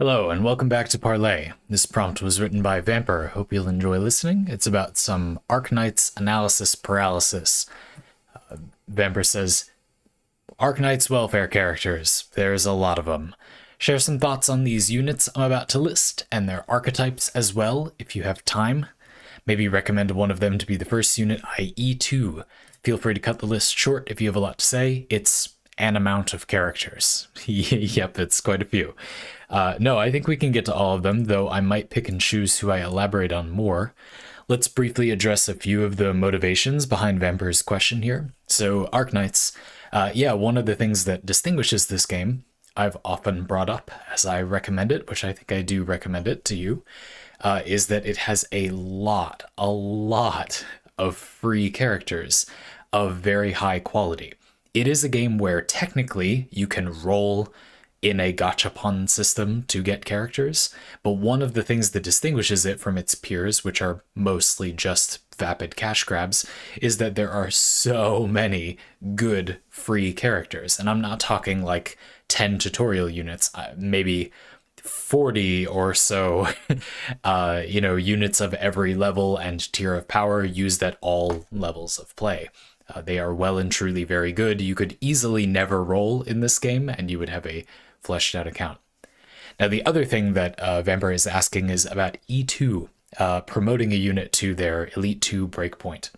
Hello, and welcome back to Parley. This prompt was written by Vamper. Hope you'll enjoy listening. It's about some Arknights analysis paralysis. Vamper says, Arknights welfare characters. There's a lot of them. Share some thoughts on these units I'm about to list, and their archetypes as well, if you have time. Maybe recommend one of them to be the first unit, i.e. 2. Feel free to cut the list short if you have a lot to say. It's an amount of characters. Yep, it's quite a few. No, I think we can get to all of them, though I might pick and choose who I elaborate on more. Let's briefly address a few of the motivations behind Vamper's question here. So, Arknights, one of the things that distinguishes this game, I've often brought up as I recommend it, which I think I do recommend it to you, is that it has a lot of free characters of very high quality. It is a game where technically you can roll in a gachapon system to get characters, but one of the things that distinguishes it from its peers, which are mostly just vapid cash grabs, is that there are so many good free characters. And I'm not talking like 10 tutorial units, maybe 40 or so, units of every level and tier of power used at all levels of play. They are well and truly very good. You could easily never roll in this game, and you would have a fleshed out account. Now, the other thing that Vamper is asking is about E2, promoting a unit to their Elite 2 breakpoint.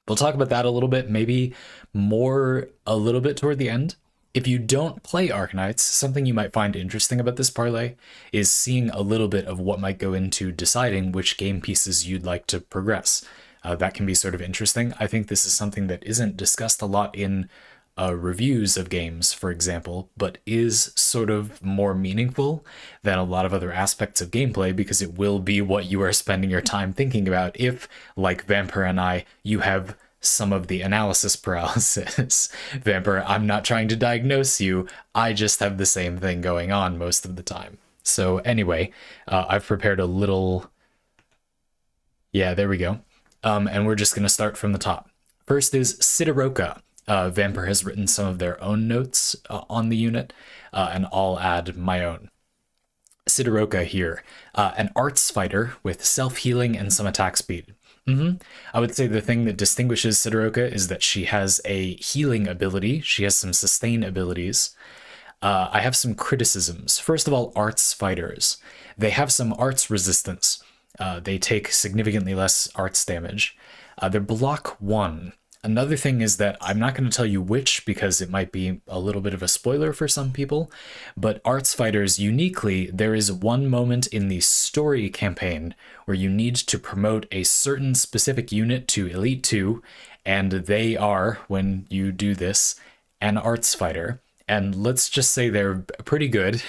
We'll talk about that a little bit, maybe more a little bit toward the end. If you don't play Arknights, something you might find interesting about this parlay is seeing a little bit of what might go into deciding which game pieces you'd like to progress. That can be sort of interesting. I think this is something that isn't discussed a lot in reviews of games, for example, but is sort of more meaningful than a lot of other aspects of gameplay because it will be what you are spending your time thinking about if, like Vamper and I, you have some of the analysis paralysis. Vamper, I'm not trying to diagnose you. I just have the same thing going on most of the time. So anyway, I've prepared a little... Yeah, there we go. And we're just going to start from the top. First is Siddharoka. Vamper has written some of their own notes on the unit, and I'll add my own. Siddharoka here, an arts fighter with self-healing and some attack speed. I would say the thing that distinguishes Siddharoka is that she has a healing ability. She has some sustain abilities. I have some criticisms. First of all, arts fighters. They have some arts resistance. They take significantly less arts damage. They're block 1. Another thing is that I'm not going to tell you which because it might be a little bit of a spoiler for some people, but arts fighters uniquely, there is one moment in the story campaign where you need to promote a certain specific unit to Elite 2, and they are, when you do this, an arts fighter. And let's just say they're pretty good.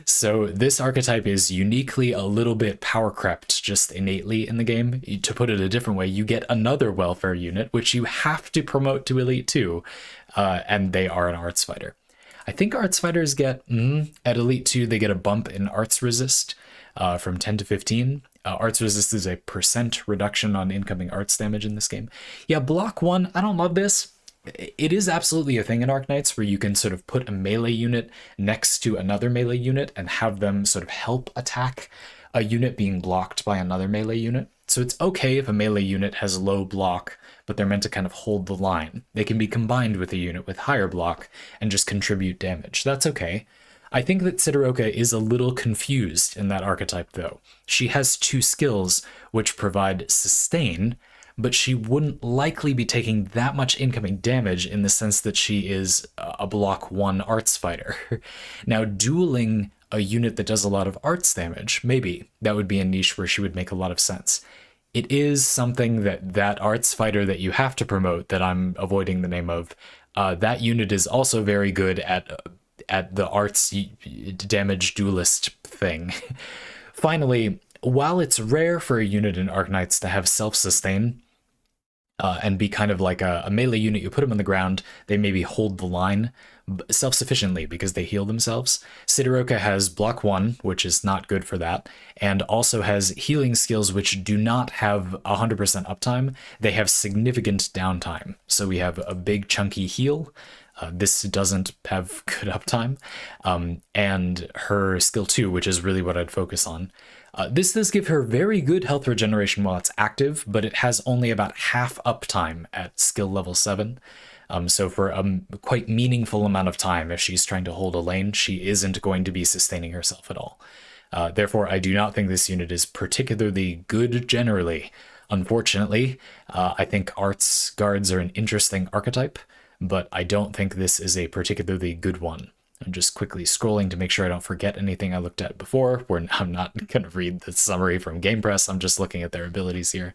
So this archetype is uniquely a little bit power crept just innately in the game. To put it a different way, you get another welfare unit, which you have to promote to Elite 2, and they are an arts fighter. I think arts fighters get, at Elite 2, they get a bump in arts resist from 10 to 15. Arts resist is a % reduction on incoming arts damage in this game. Yeah, block 1, I don't love this. It is absolutely a thing in Arknights where you can sort of put a melee unit next to another melee unit and have them sort of help attack a unit being blocked by another melee unit. So it's okay if a melee unit has low block, but they're meant to kind of hold the line. They can be combined with a unit with higher block and just contribute damage. That's okay. I think that Siddharoka is a little confused in that archetype, though. She has 2 skills which provide sustain, but she wouldn't likely be taking that much incoming damage in the sense that she is a block 1 arts fighter. Now, dueling a unit that does a lot of arts damage, maybe that would be a niche where she would make a lot of sense. It is something that arts fighter that you have to promote, that I'm avoiding the name of, that unit is also very good at the arts damage duelist thing. Finally, while it's rare for a unit in Arknights to have self-sustain, and be kind of like a melee unit, you put them on the ground, they maybe hold the line self-sufficiently because they heal themselves. Siddharoka has block 1, which is not good for that, and also has healing skills which do not have 100% uptime. They have significant downtime. So we have a big chunky heal, This doesn't have good uptime. And her skill 2, which is really what I'd focus on. This does give her very good health regeneration while it's active, but it has only about half uptime at skill level 7. So for a quite meaningful amount of time, if she's trying to hold a lane, she isn't going to be sustaining herself at all. Therefore, I do not think this unit is particularly good generally. Unfortunately, I think arts guards are an interesting archetype, but I don't think this is a particularly good one. I'm just quickly scrolling to make sure I don't forget anything I looked at before. I'm not going to read the summary from Game Press. I'm just looking at their abilities here.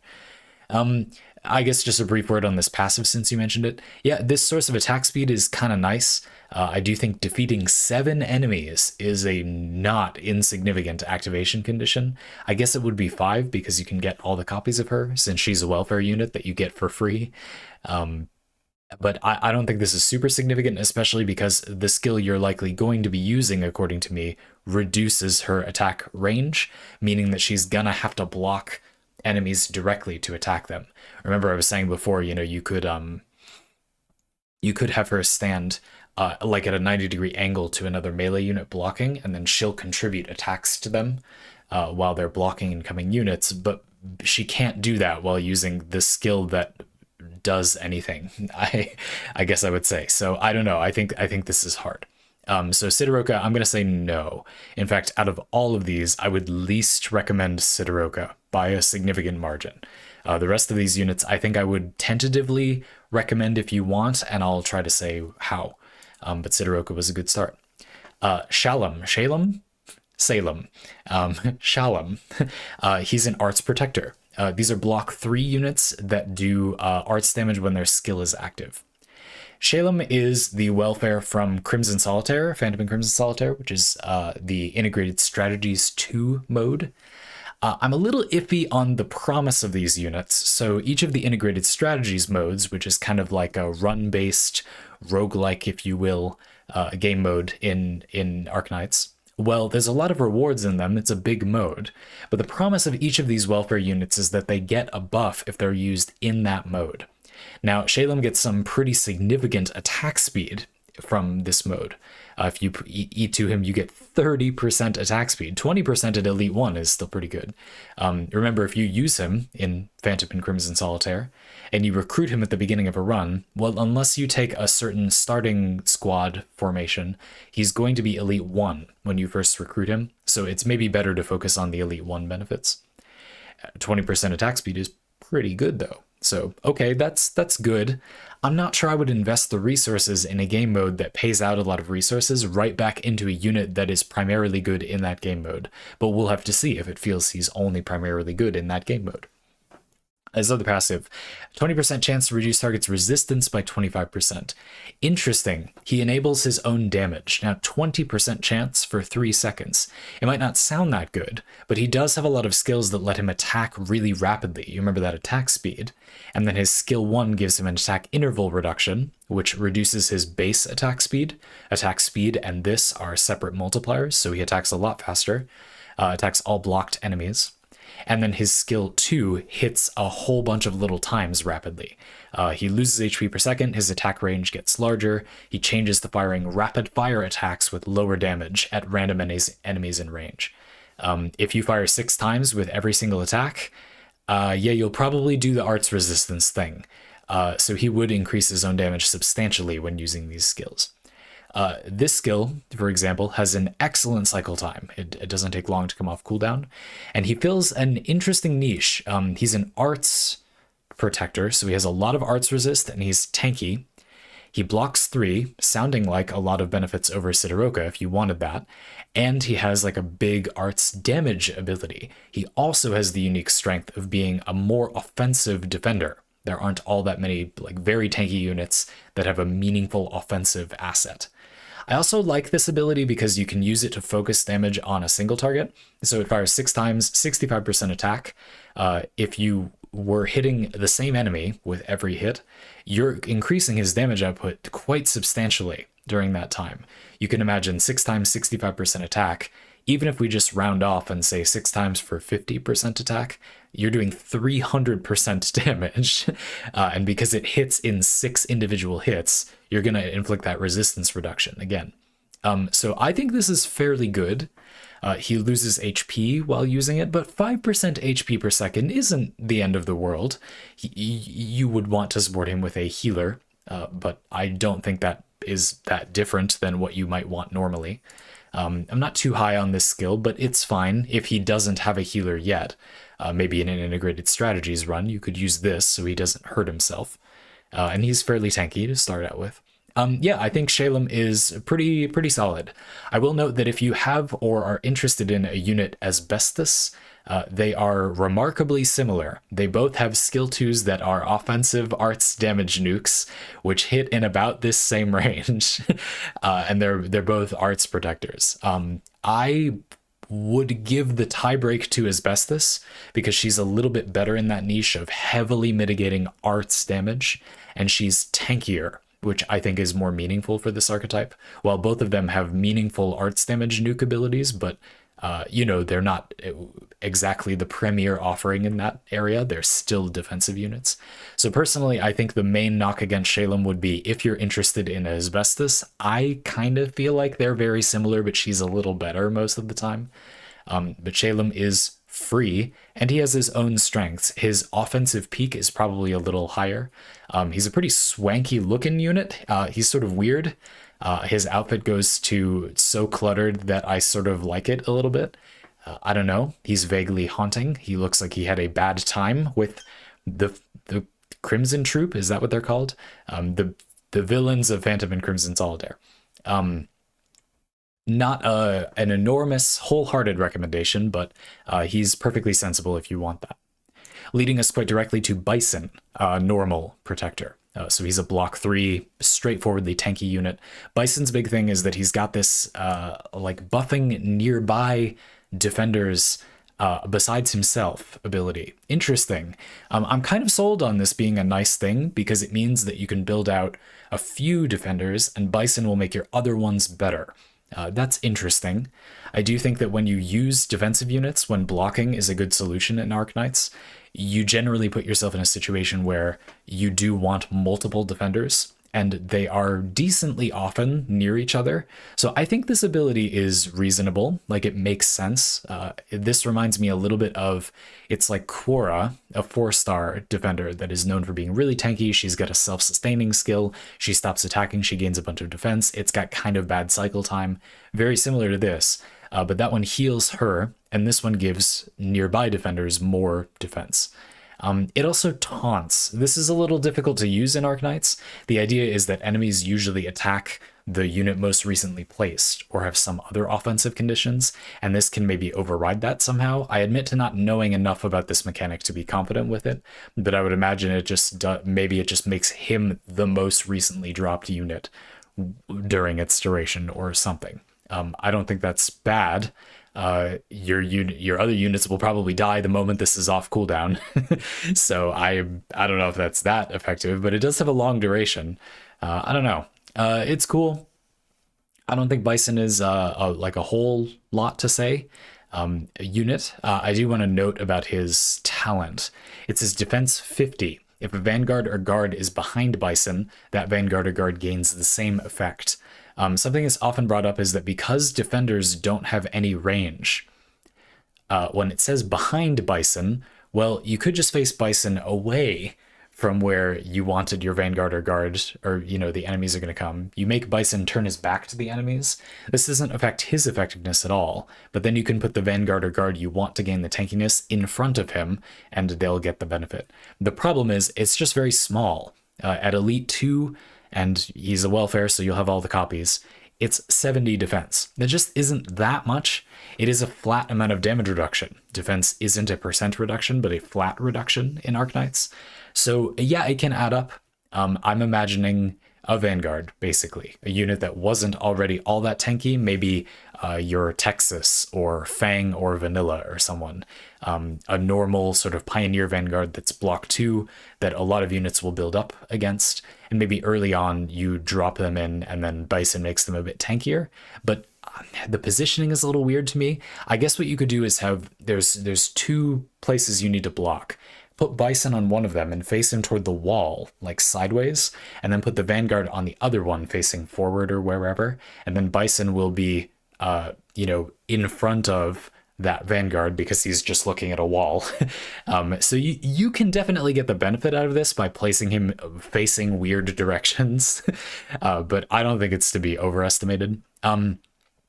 I guess just a brief word on this passive since you mentioned it. Yeah, this source of attack speed is kind of nice. I do think defeating 7 enemies is a not insignificant activation condition. I guess it would be 5 because you can get all the copies of her since she's a welfare unit that you get for free. But I don't think this is super significant, especially because the skill you're likely going to be using, according to me, reduces her attack range, meaning that she's gonna have to block enemies directly to attack them. Remember I was saying before, you could have her stand like at a 90-degree angle to another melee unit blocking, and then she'll contribute attacks to them while they're blocking incoming units, but she can't do that while using the skill that does anything, I guess I would say. So I don't know. I think this is hard. So Sidoroka, I'm going to say no. In fact, out of all of these, I would least recommend Sidoroka by a significant margin. The rest of these units, I think I would tentatively recommend if you want, and I'll try to say how. But Sidoroka was a good start. Shalom. He's an arts protector. These are block 3 units that do arts damage when their skill is active. Shalom is the welfare from Crimson Solitaire, Phantom and Crimson Solitaire, which is the Integrated Strategies 2 mode. I'm a little iffy on the promise of these units. So each of the Integrated Strategies modes, which is kind of like a run-based roguelike, if you will, game mode in Arknights, well, there's a lot of rewards in them. It's a big mode. But the promise of each of these welfare units is that they get a buff if they're used in that mode. Now, Shalom gets some pretty significant attack speed from this mode. If you eat to him, you get 30% attack speed. 20% at Elite 1 is still pretty good. Remember, if you use him in Phantom and Crimson Solitaire, and you recruit him at the beginning of a run, well, unless you take a certain starting squad formation, he's going to be Elite 1 when you first recruit him, so it's maybe better to focus on the Elite 1 benefits. 20% attack speed is pretty good, though. So, okay, that's good. I'm not sure I would invest the resources in a game mode that pays out a lot of resources right back into a unit that is primarily good in that game mode, but we'll have to see if it feels he's only primarily good in that game mode. As other passive, 20% chance to reduce target's resistance by 25%. Interesting, he enables his own damage. Now 20% chance for 3 seconds. It might not sound that good, but he does have a lot of skills that let him attack really rapidly. You remember that attack speed. And then his skill 1 gives him an attack interval reduction, which reduces his base attack speed. Attack speed and this are separate multipliers, so he attacks a lot faster. Attacks all blocked enemies. And then his skill 2 hits a whole bunch of little times rapidly. He loses HP per second, his attack range gets larger, he changes to firing rapid fire attacks with lower damage at random enemies in range. If you fire 6 times with every single attack, yeah, you'll probably do the arts resistance thing. So he would increase his own damage substantially when using these skills. This skill, for example, has an excellent cycle time. It doesn't take long to come off cooldown. And he fills an interesting niche. He's an arts protector, so he has a lot of arts resist, and he's tanky. He blocks 3, sounding like a lot of benefits over Sidoroka if you wanted that. And he has like a big arts damage ability. He also has the unique strength of being a more offensive defender. There aren't all that many like very tanky units that have a meaningful offensive asset. I also like this ability because you can use it to focus damage on a single target. So it fires 6 times, 65% attack. If you were hitting the same enemy with every hit, you're increasing his damage output quite substantially during that time. You can imagine 6 times 65% attack even if we just round off and say 6 times for 50% attack, you're doing 300% damage. And because it hits in 6 individual hits, you're going to inflict that resistance reduction again. So I think this is fairly good. He loses HP while using it, but 5% HP per second isn't the end of the world. You would want to support him with a healer, but I don't think that is that different than what you might want normally. I'm not too high on this skill, but it's fine if he doesn't have a healer yet. Maybe in an integrated strategies run, you could use this so he doesn't hurt himself. And he's fairly tanky to start out with. Yeah, I think Shalem is pretty solid. I will note that if you have or are interested in a unit Asbestos, they are remarkably similar. They both have skill 2s that are offensive arts damage nukes, which hit in about this same range. And they're both arts protectors. I would give the tiebreak to Asbestos because she's a little bit better in that niche of heavily mitigating arts damage, and she's tankier, which I think is more meaningful for this archetype. While both of them have meaningful arts damage nuke abilities, but they're not exactly the premier offering in that area. They're still defensive units. So personally, I think the main knock against Shalem would be if you're interested in Asbestos. I kind of feel like they're very similar, but she's a little better most of the time. But Shalem is free, and he has his own strengths. His offensive peak is probably a little higher. He's a pretty swanky looking unit. He's sort of weird. His outfit goes to so cluttered that I sort of like it a little bit. I don't know. He's vaguely haunting. He looks like he had a bad time with the Crimson Troop. Is that what they're called? The villains of Phantom and Crimson Solitaire. Not an enormous, wholehearted recommendation, but he's perfectly sensible if you want that. Leading us quite directly to Bison, normal protector. So he's a block 3, straightforwardly tanky unit. Bison's big thing is that he's got this like buffing nearby defenders besides himself ability. Interesting. I'm kind of sold on this being a nice thing because it means that you can build out a few defenders and Bison will make your other ones better. That's interesting. I do think that when you use defensive units, when blocking is a good solution in Arknights, you generally put yourself in a situation where you do want multiple defenders, and they are decently often near each other. So I think this ability is reasonable, like it makes sense. This reminds me a little bit of, it's like Quora, a 4-star defender that is known for being really tanky. She's got a self-sustaining skill. She stops attacking, she gains a bunch of defense. It's got kind of bad cycle time, very similar to this. But that one heals her, and this one gives nearby defenders more defense. It also taunts. This is a little difficult to use in Arknights. The idea is that enemies usually attack the unit most recently placed or have some other offensive conditions, and this can maybe override that somehow. I admit to not knowing enough about this mechanic to be confident with it, but I would imagine it just maybe it just makes him the most recently dropped unit during its duration or something. I don't think that's bad. Your other units will probably die the moment this is off cooldown. So I don't know if that's that effective, but it does have a long duration. I don't know. It's cool. I don't think Bison is like a whole lot to say. A unit. I do want to note about his talent. It's his defense 50. If a Vanguard or Guard is behind Bison, that Vanguard or Guard gains the same effect. Something that's often brought up is that because defenders don't have any range, when it says behind Bison, well, you could just face Bison away from where you wanted your Vanguard or Guard, or, the enemies are going to come. You make Bison turn his back to the enemies. This doesn't affect his effectiveness at all, but then you can put the Vanguard or Guard you want to gain the tankiness in front of him, and they'll get the benefit. The problem is, it's just very small. At Elite 2, and he's a welfare, so you'll have all the copies, it's 70 defense. That just isn't that much. It is a flat amount of damage reduction. Defense isn't a percent reduction, but a flat reduction in Arknights. So yeah, it can add up. I'm imagining a Vanguard, basically. A unit that wasn't already all that tanky, maybe your Texas or Fang or Vanilla or someone. A normal sort of Pioneer Vanguard that's block 2 that a lot of units will build up against. And maybe early on you drop them in and then Bison makes them a bit tankier. But the positioning is a little weird to me. I guess what you could do is have, there's two places you need to block. Put Bison on one of them and face him toward the wall, like sideways, and then put the Vanguard on the other one facing forward or wherever, and then Bison will be, in front of that Vanguard because he's just looking at a wall. So you can definitely get the benefit out of this by placing him facing weird directions, but I don't think it's to be overestimated.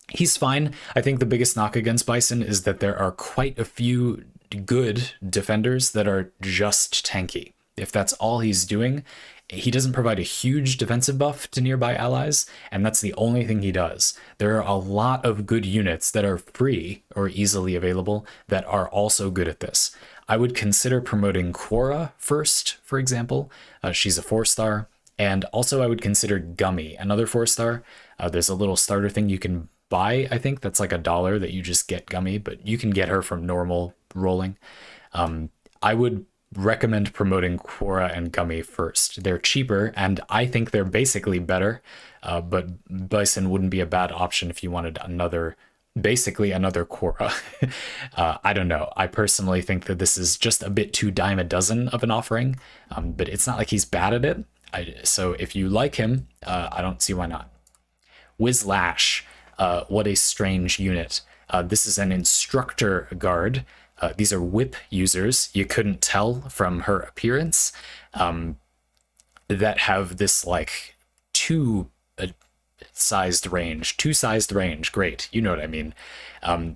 He's fine. I think the biggest knock against Bison is that there are quite a few good defenders that are just tanky. If that's all he's doing, he doesn't provide a huge defensive buff to nearby allies, and that's the only thing he does. There are a lot of good units that are free or easily available that are also good at this. I would consider promoting Quora first, for example. She's a 4-star. And also I would consider Gummy, another 4-star. There's a little starter thing you can buy, I think, that's like $1 that you just get Gummy, but you can get her from normal rolling. I would recommend promoting Quora and Gummy first. They're cheaper, and I think they're basically better, but Bison wouldn't be a bad option if you wanted basically another Quora. I don't know. I personally think that this is just a bit too dime a dozen of an offering, but it's not like he's bad at it. So if you like him, I don't see why not. Whizlash, what a strange unit. This is an instructor guard. These are whip users. You couldn't tell from her appearance, that have this like two-sized range. Great. You know what I mean.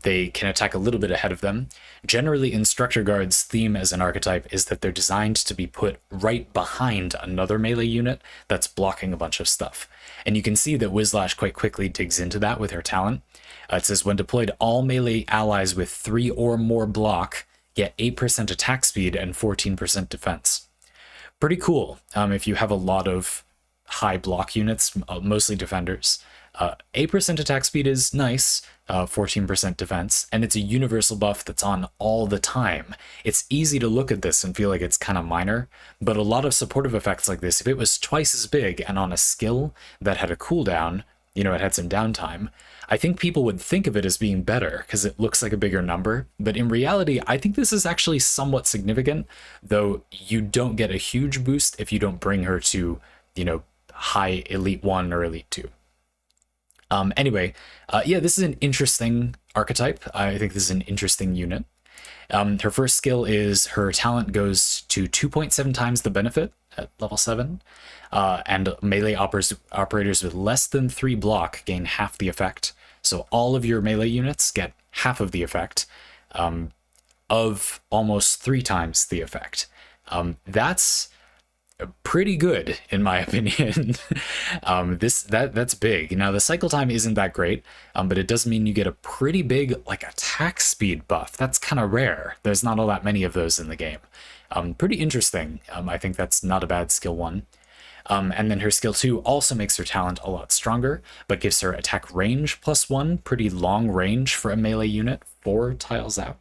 They can attack a little bit ahead of them. Generally, instructor guards' theme as an archetype is that they're designed to be put right behind another melee unit that's blocking a bunch of stuff. And you can see that Whizlash quite quickly digs into that with her talent. It says, when deployed, all melee allies with 3 or more block get 8% attack speed and 14% defense. Pretty cool if you have a lot of high block units, mostly defenders. 8% attack speed is nice, 14% defense, and it's a universal buff that's on all the time. It's easy to look at this and feel like it's kind of minor, but a lot of supportive effects like this, if it was twice as big and on a skill that had a cooldown, it had some downtime, I think people would think of it as being better because it looks like a bigger number. But in reality, I think this is actually somewhat significant, though you don't get a huge boost if you don't bring her to, high Elite 1 or Elite 2. Anyway, this is an interesting archetype. I think this is an interesting unit. Her first skill is her talent goes to 2.7 times the benefit at level 7. And melee operators with less than 3 block gain half the effect. So all of your melee units get half of the effect, of almost 3 times the effect. That's pretty good in my opinion. That's big. Now the cycle time isn't that great, but it does mean you get a pretty big attack speed buff. That's kind of rare. There's not all that many of those in the game. Pretty interesting. I think that's not a bad skill 1. And then her skill 2 also makes her talent a lot stronger, but gives her attack range +1, pretty long range for a melee unit, 4 tiles out.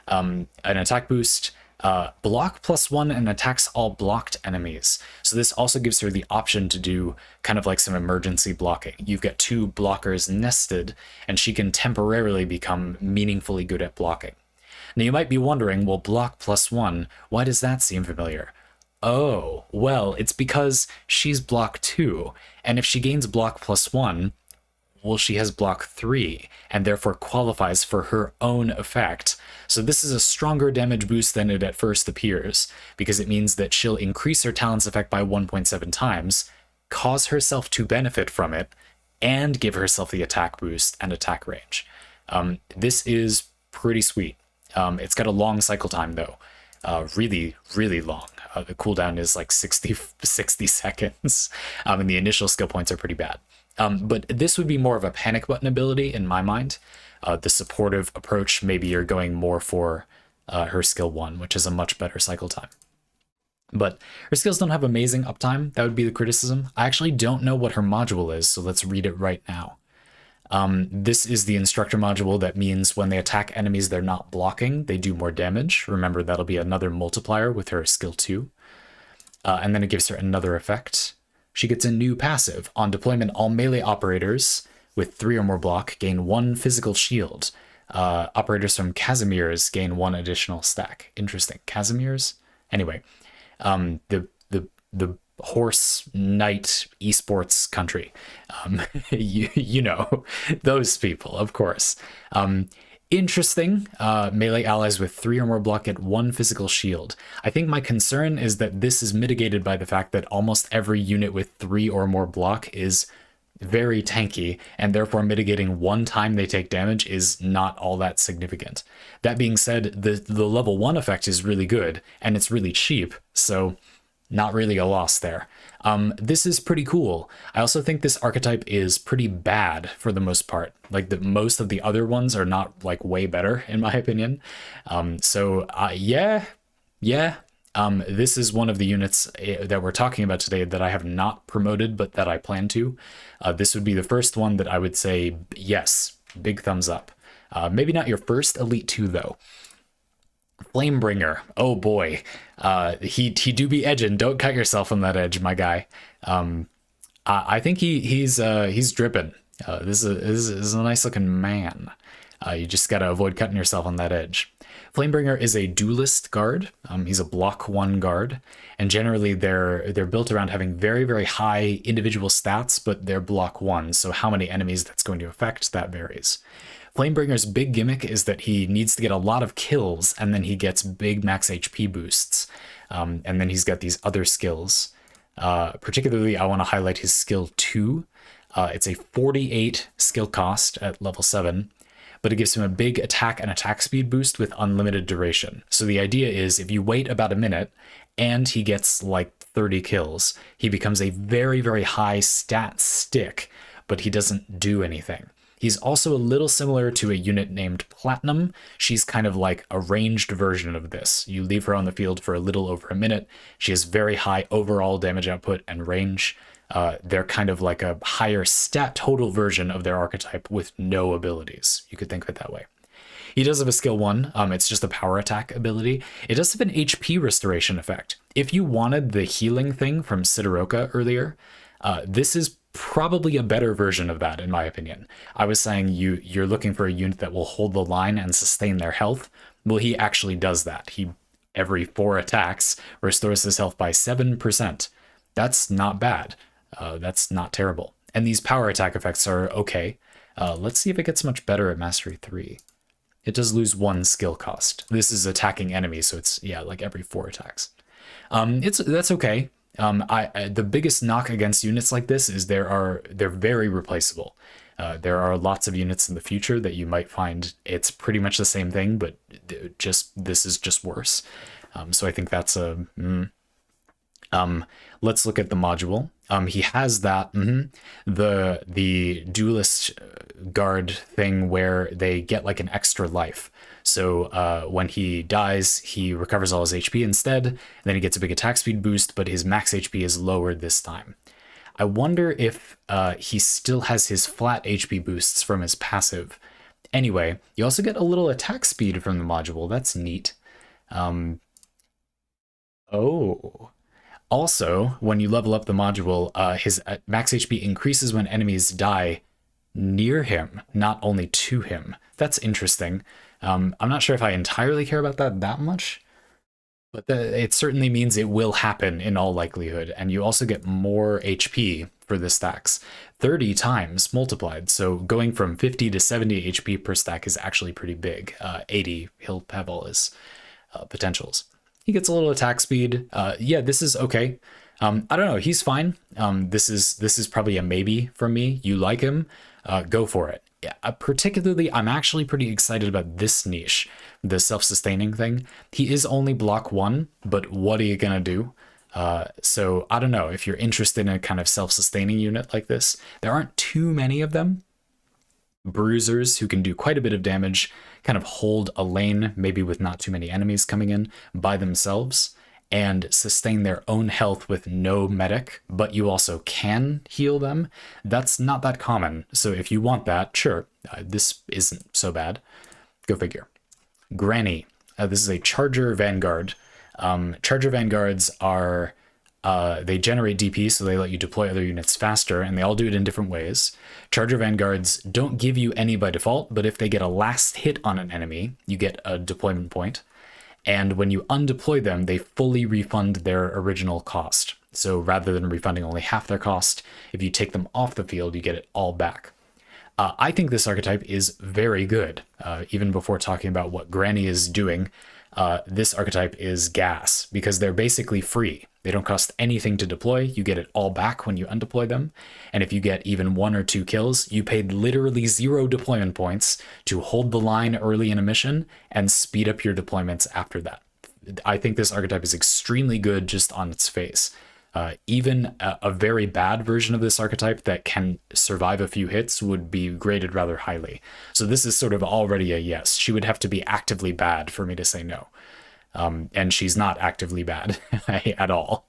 An attack boost, block +1, and attacks all blocked enemies. So this also gives her the option to do kind of like some emergency blocking. You've got 2 blockers nested, and she can temporarily become meaningfully good at blocking. Now you might be wondering, well, block +1, why does that seem familiar? Oh, well, it's because she's block 2, and if she gains block +1, well, she has block 3, and therefore qualifies for her own effect. So this is a stronger damage boost than it at first appears, because it means that she'll increase her talent's effect by 1.7 times, cause herself to benefit from it, and give herself the attack boost and attack range. This is pretty sweet. It's got a long cycle time, though. Really, really long. The cooldown is like 60 seconds, and the initial skill points are pretty bad. But this would be more of a panic button ability in my mind. The supportive approach, maybe you're going more for her skill 1, which is a much better cycle time. But her skills don't have amazing uptime. That would be the criticism. I actually don't know what her module is, so let's read it right now. This is the instructor module that means when they attack enemies they're not blocking, they do more damage. Remember, that'll be another multiplier with her skill 2. And then it gives her another effect. She gets a new passive. On deployment, all melee operators with 3 or more block gain 1 physical shield. Operators from Casimir's gain 1 additional stack. Interesting. Casimir's? Anyway, the horse knight esports country. You know, those people, of course. Interesting. Melee allies with 3 or more block get 1 physical shield. I think my concern is that this is mitigated by the fact that almost every unit with 3 or more block is very tanky, and therefore mitigating 1 time they take damage is not all that significant. That being said, the level 1 effect is really good, and it's really cheap, so not really a loss there. This is pretty cool. I also think this archetype is pretty bad for the most part. Like, most of the other ones are not like way better in my opinion. Yeah. This is one of the units that we're talking about today that I have not promoted, but that I plan to. This would be the first one that I would say, yes, big thumbs up. Maybe not your first Elite 2 though. Flamebringer, oh boy, he do be edging. Don't cut yourself on that edge, my guy. I think he's dripping. This is a nice looking man. You just gotta avoid cutting yourself on that edge. Flamebringer is a duelist guard. He's a block 1 guard, and generally they're built around having very, very high individual stats, but they're block 1, so how many enemies that's going to affect, that varies. Flamebringer's big gimmick is that he needs to get a lot of kills, and then he gets big max HP boosts. And then he's got these other skills. Particularly, I want to highlight his skill 2. It's a 48 skill cost at level 7, but it gives him a big attack and attack speed boost with unlimited duration. So the idea is if you wait about a minute and he gets like 30 kills, he becomes a very, very high stat stick, but he doesn't do anything. He's also a little similar to a unit named Platinum. She's kind of like a ranged version of this. You leave her on the field for a little over a minute. She has very high overall damage output and range. They're kind of like a higher stat total version of their archetype with no abilities. You could think of it that way. He does have a skill 1. It's just a power attack ability. It does have an HP restoration effect. If you wanted the healing thing from Sidoroka earlier, this is probably a better version of that, in my opinion. I was saying you're looking for a unit that will hold the line and sustain their health. Well, he actually does that. He, every 4 attacks, restores his health by 7%. That's not bad. That's not terrible. And these power attack effects are okay. Let's see if it gets much better at Mastery 3. It does lose 1 skill cost. This is attacking enemies, so it's, yeah, like every 4 attacks. That's okay. The biggest knock against units like this is they're very replaceable. There are lots of units in the future that you might find it's pretty much the same thing, but this is just worse. So I think that's a... let's look at the module. He has that, the duelist guard thing where they get like an extra life. So when he dies, he recovers all his HP instead, and then he gets a big attack speed boost, but his max HP is lowered this time. I wonder if he still has his flat HP boosts from his passive. Anyway, you also get a little attack speed from the module. That's neat. Also, when you level up the module, his max HP increases when enemies die near him, not only to him. That's interesting. I'm not sure if I entirely care about that much, but it certainly means it will happen in all likelihood. And you also get more HP for the stacks, 30 times multiplied. So going from 50 to 70 HP per stack is actually pretty big. 80, he'll have all his potentials. He gets a little attack speed. Yeah, this is okay. I don't know. He's fine. This is probably a maybe from me. You like him, go for it. Yeah, particularly, I'm actually pretty excited about this niche, the self-sustaining thing. He is only block 1, but what are you gonna do? So I don't know if you're interested in a kind of self-sustaining unit like this. There aren't too many of them. Bruisers who can do quite a bit of damage, kind of hold a lane, maybe with not too many enemies coming in by themselves, and sustain their own health with no medic, but you also can heal them. That's not that common. So if you want that, sure, this isn't so bad. Go figure. Granny. This is a Charger Vanguard. Charger Vanguards are They generate DP, so they let you deploy other units faster, and they all do it in different ways. Charger Vanguards don't give you any by default, but if they get a last hit on an enemy, you get a deployment point. And when you undeploy them, they fully refund their original cost. So rather than refunding only half their cost, if you take them off the field, you get it all back. I think this archetype is very good. Even before talking about what Granny is doing, this archetype is gas, because they're basically free. They don't cost anything to deploy. You get it all back when you undeploy them. And if you get even 1 or 2 kills, you paid literally 0 deployment points to hold the line early in a mission and speed up your deployments after that. I think this archetype is extremely good just on its face. Even a very bad version of this archetype that can survive a few hits would be graded rather highly. So this is sort of already a yes. She would have to be actively bad for me to say no. And she's not actively bad at all.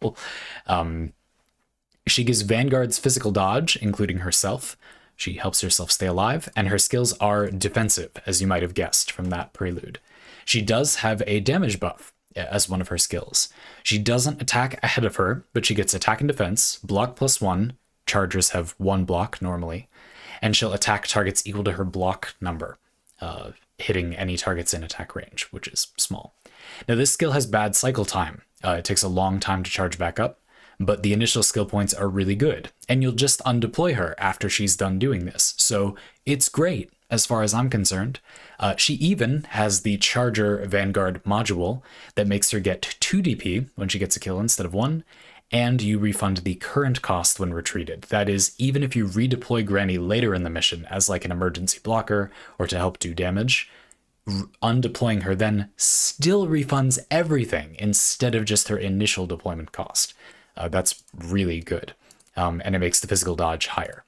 She gives Vanguards physical dodge, including herself. She helps herself stay alive, and her skills are defensive, as you might have guessed from that prelude. She does have a damage buff as one of her skills. She doesn't attack ahead of her, but she gets attack and defense, block +1. Chargers have 1 block normally, and she'll attack targets equal to her block number, hitting any targets in attack range, which is small. Now, this skill has bad cycle time. It takes a long time to charge back up, but the initial skill points are really good, and you'll just undeploy her after she's done doing this. So it's great as far as I'm concerned. She even has the Charger Vanguard module that makes her get 2 DP when she gets a kill instead of 1, and you refund the current cost when retreated. That is, even if you redeploy Granny later in the mission as like an emergency blocker or to help do damage, undeploying her then still refunds everything instead of just her initial deployment cost. That's really good. And it makes the physical dodge higher.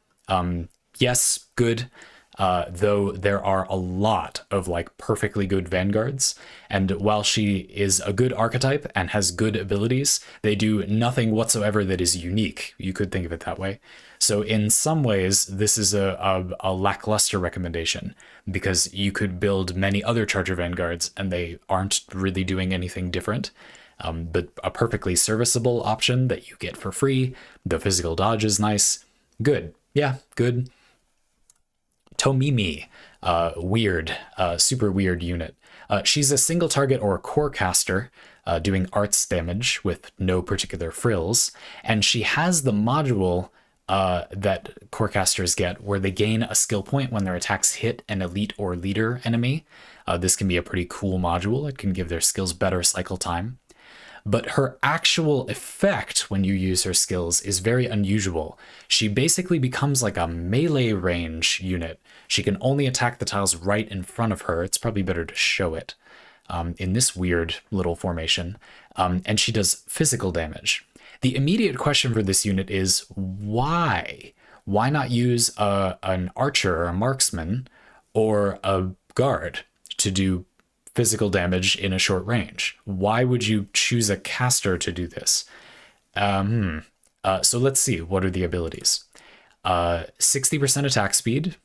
Yes, good. Though there are a lot of like perfectly good Vanguards, and while she is a good archetype and has good abilities, they do nothing whatsoever that is unique. You could think of it that way. So in some ways, this is a lackluster recommendation, because you could build many other Charger Vanguards and they aren't really doing anything different. But a perfectly serviceable option that you get for free. The physical dodge is nice. Good. Yeah, good. Tomimi, weird, super weird unit. She's a single target or core caster, doing arts damage with no particular frills, and she has the module that core casters get, where they gain a skill point when their attacks hit an elite or leader enemy. This can be a pretty cool module. It can give their skills better cycle time. But her actual effect when you use her skills is very unusual. She basically becomes like a melee range unit. She can only attack the tiles right in front of her. It's probably better to show it in this weird little formation. And she does physical damage. The immediate question for this unit is why? Why not use an archer or a marksman or a guard to do physical damage in a short range? Why would you choose a caster to do this? So let's see, what are the abilities? 60% attack speed.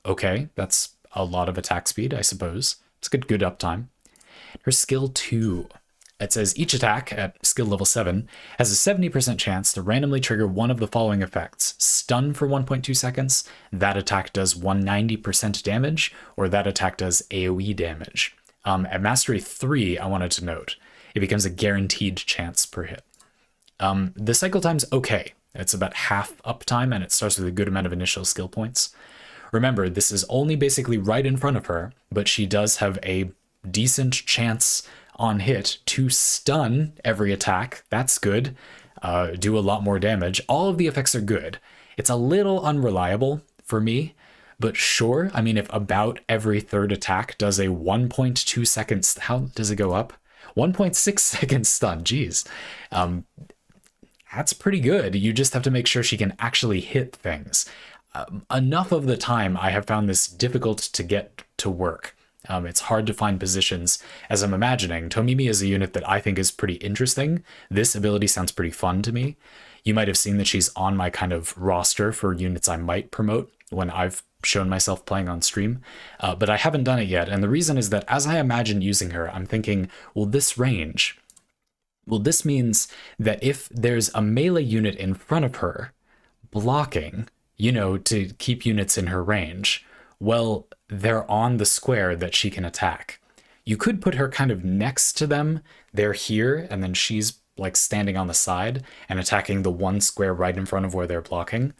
Okay, that's a lot of attack speed, I suppose. It's good uptime. Her skill 2. It says each attack at skill level 7 has a 70% chance to randomly trigger one of the following effects. Stun for 1.2 seconds, that attack does 190% damage, or that attack does AoE damage. At Mastery 3, I wanted to note, it becomes a guaranteed chance per hit. The cycle time's okay. It's about half uptime, and it starts with a good amount of initial skill points. Remember, this is only basically right in front of her, but she does have a decent chance on hit to stun every attack. That's good. Do a lot more damage. All of the effects are good. It's a little unreliable for me, but sure. I mean, if about every third attack does a 1.2 seconds, how does it go up? 1.6 seconds stun. Jeez. That's pretty good. You just have to make sure she can actually hit things. Enough of the time, I have found this difficult to get to work. It's hard to find positions. As I'm imagining, Tomimi is a unit that I think is pretty interesting. This ability sounds pretty fun to me. You might have seen that she's on my kind of roster for units I might promote when I've shown myself playing on stream, but I haven't done it yet. And the reason is that as I imagine using her, I'm thinking, well, this range, Well, this means that if there's a melee unit in front of her blocking, to keep units in her range, well, they're on the square that she can attack. You could put her kind of next to them. They're here, and then she's like standing on the side and attacking the one square right in front of where they're blocking.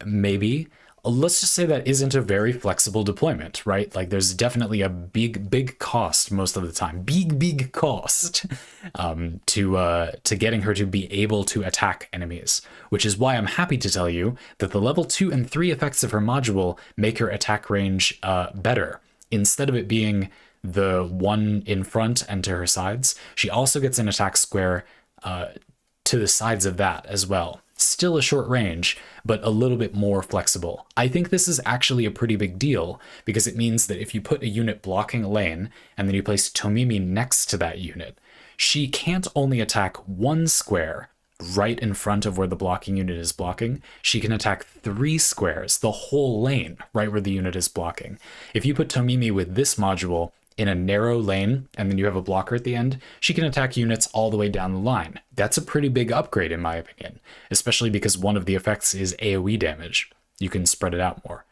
Maybe. Let's just say that isn't a very flexible deployment, right? Like there's definitely a big cost most of the time, big cost to getting her to be able to attack enemies, which is why I'm happy to tell you that the level 2 and 3 effects of her module make her attack range better. Instead of it being the one in front and to her sides, she also gets an attack square to the sides of that as well. Still a short range, but a little bit more flexible. I think this is actually a pretty big deal because it means that if you put a unit blocking a lane and then you place Tomimi next to that unit, she can't only attack one square right in front of where the blocking unit is blocking, she can attack 3 squares, the whole lane, right where the unit is blocking. If you put Tomimi with this module in a narrow lane, and then you have a blocker at the end, she can attack units all the way down the line. That's a pretty big upgrade in my opinion, especially because one of the effects is AoE damage. You can spread it out more.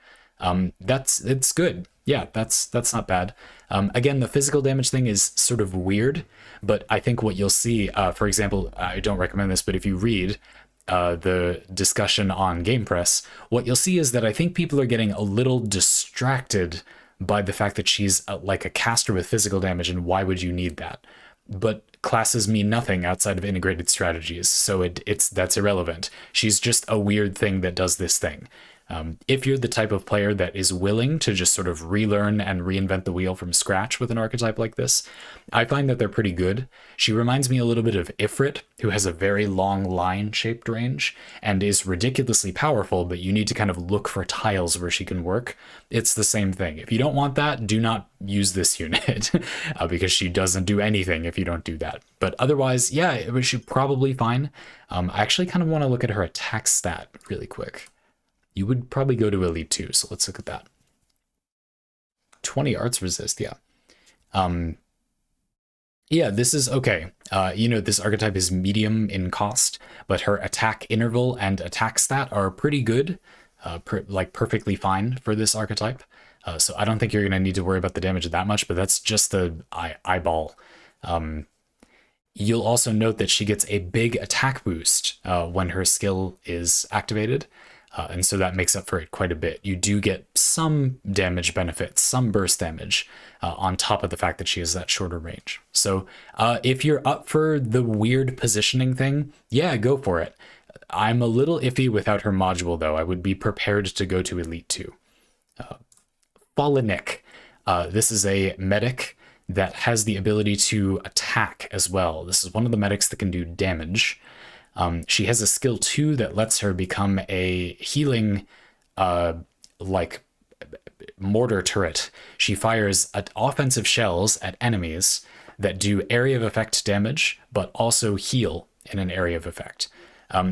It's good. Yeah, that's not bad. Again, the physical damage thing is sort of weird, but I think what you'll see, for example, I don't recommend this, but if you read the discussion on Game Press, what you'll see is that I think people are getting a little distracted by the fact that she's like a caster with physical damage, and why would you need that? But classes mean nothing outside of integrated strategies, so that's irrelevant. She's just a weird thing that does this thing. If you're the type of player that is willing to just sort of relearn and reinvent the wheel from scratch with an archetype like this, I find that they're pretty good. She reminds me a little bit of Ifrit, who has a very long line-shaped range and is ridiculously powerful, but you need to kind of look for tiles where she can work. It's the same thing. If you don't want that, do not use this unit because she doesn't do anything if you don't do that. But otherwise, yeah, she's probably fine. I actually kind of want to look at her attack stat really quick. You would probably go to Elite 2, so let's look at that. 20 arts resist, yeah. Yeah, this is okay. This archetype is medium in cost, but her attack interval and attack stat are pretty good, perfectly fine for this archetype. So I don't think you're going to need to worry about the damage that much, but that's just the eyeball. You'll also note that she gets a big attack boost when her skill is activated. And so that makes up for it quite a bit. You do get some damage benefits, some burst damage, on top of the fact that she has that shorter range. So if you're up for the weird positioning thing, yeah, go for it. I'm a little iffy without her module, though. I would be prepared to go to Elite 2. Fallenic. This is a medic that has the ability to attack as well. This is one of the medics that can do damage. She has a skill 2 that lets her become a healing, mortar turret. She fires offensive shells at enemies that do area of effect damage, but also heal in an area of effect.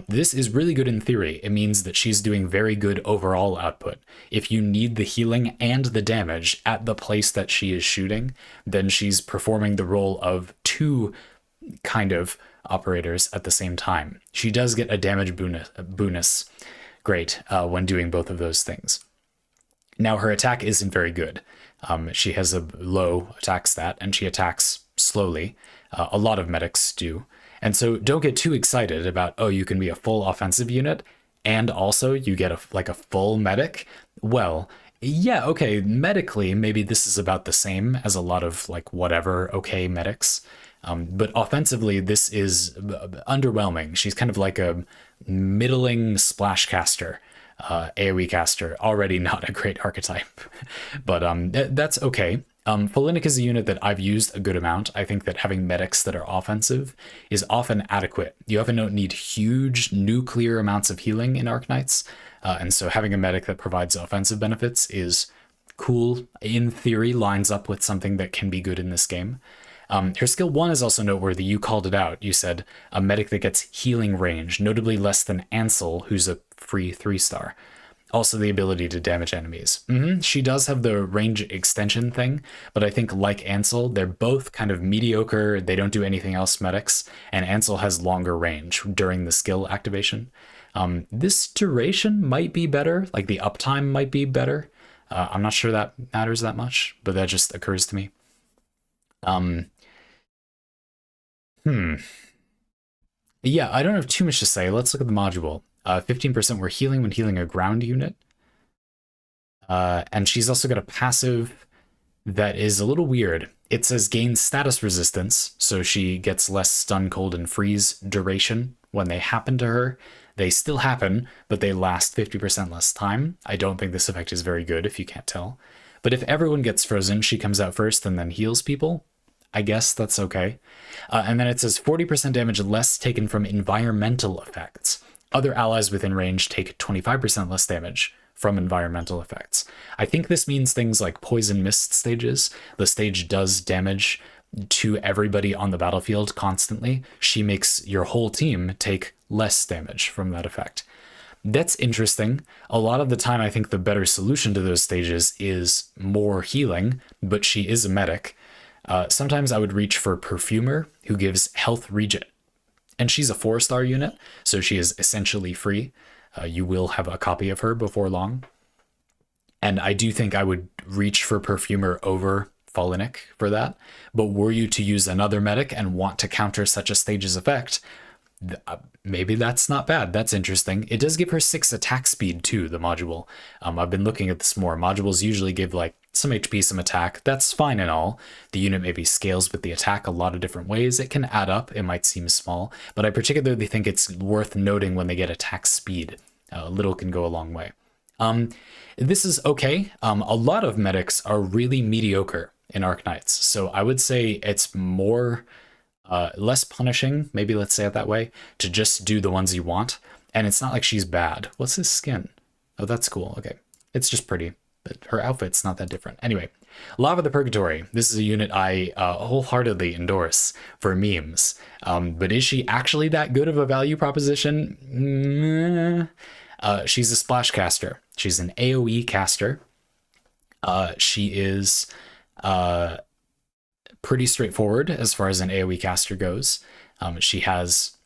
This is really good in theory. It means that she's doing very good overall output. If you need the healing and the damage at the place that she is shooting, then she's performing the role of 2 kind of operators at the same time. She does get a damage bonus. Great, when doing both of those things. Now, her attack isn't very good. She has a low attack stat, and she attacks slowly. A lot of medics do. And so don't get too excited about, oh, you can be a full offensive unit, and also you get a full medic. Well, yeah, okay, medically, maybe this is about the same as a lot of whatever okay medics. But offensively, this is underwhelming. She's kind of like a middling splash caster, AoE caster, already not a great archetype. But that's okay. Fallenic is a unit that I've used a good amount. I think that having medics that are offensive is often adequate. You often don't need huge nuclear amounts of healing in Arknights, and so having a medic that provides offensive benefits is cool. In theory, lines up with something that can be good in this game. Her skill 1 is also noteworthy. You called it out. You said a medic that gets healing range, notably less than Ansel, who's a free 3-star. Also, the ability to damage enemies. She does have the range extension thing, but I think like Ansel, they're both kind of mediocre. They don't do anything else medics, and Ansel has longer range during the skill activation. This duration might be better, like the uptime might be better. I'm not sure that matters that much, but that just occurs to me. Yeah, I don't have too much to say. Let's look at the module. 15% were healing when healing a ground unit. And she's also got a passive that is a little weird. It says gain status resistance, so she gets less stun, cold, and freeze duration when they happen to her. They still happen, but they last 50% less time. I don't think this effect is very good, if you can't tell. But if everyone gets frozen, she comes out first and then heals people. I guess that's okay. And then it says 40% damage less taken from environmental effects. Other allies within range take 25% less damage from environmental effects. I think this means things like poison mist stages. The stage does damage to everybody on the battlefield constantly. She makes your whole team take less damage from that effect. That's interesting. A lot of the time, I think the better solution to those stages is more healing, but she is a medic. Sometimes I would reach for Perfumer, who gives health regen. And she's a 4-star unit, so she is essentially free. You will have a copy of her before long. And I do think I would reach for Perfumer over Falinic for that. But were you to use another medic and want to counter such a stage's effect, maybe that's not bad. That's interesting. It does give her 6 attack speed too, the module. I've been looking at this more. Modules usually give like some HP, some attack. That's fine and all. The unit maybe scales with the attack a lot of different ways. It can add up. It might seem small, but I particularly think it's worth noting when they get attack speed. Little can go a long way. This is okay. A lot of medics are really mediocre in Arknights, so I would say it's more less punishing, maybe let's say it that way, to just do the ones you want. And it's not like she's bad. What's his skin? Oh, that's cool. Okay. It's just pretty, but her outfit's not that different. Anyway, Lava the Purgatory. This is a unit I wholeheartedly endorse for memes. But is she actually that good of a value proposition? She's a splash caster. She's an AoE caster. She is pretty straightforward as far as an AoE caster goes. She has